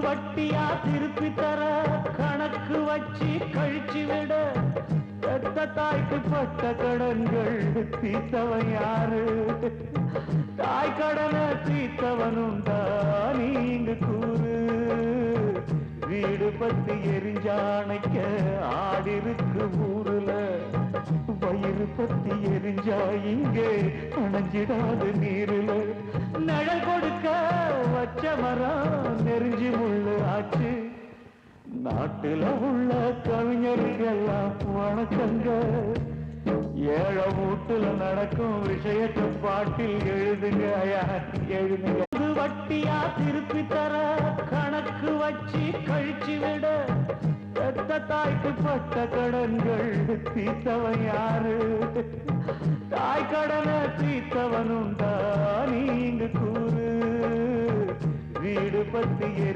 வட்டியா திருப்பி தர கணக்கு வச்சு கழிச்சு விட பெத்த தாய்க்கு பட்ட கடன்கள் தீர்த்தவன் யாரு? தாய் கடனை தீர்த்தவனுண்டா நீங்க கூறு. வீடு பத்தி எரிஞ்சானைக்க ஆடிருக்கு ஊருல, வயிறு பத்தி எரிஞ்சா இங்கே அணைஞ்சிடாது நீருல. நிழல் கொடுக்க வச்ச மரம் நெருஞ்சி முள்ளு ஆச்சு. நாட்டுல உள்ள கவிஞருக்கெல்லாம் வணக்கங்க. ஏழை வீட்டுல நடக்கும் விஷயத்தை பாட்டில் எழுதுங்க ஐயா, எழுதுங்க. வட்டியா திருப்பி தர கணக்கு வச்சு கழிச்சு விட பெத்த தாய்க்கு பட்ட கடன்கள் தீர்த்தவன் யாரு? தாய் கடனை தீர்த்தவனுண்டா நீங்க கூறு. வீடு பத்தி எரி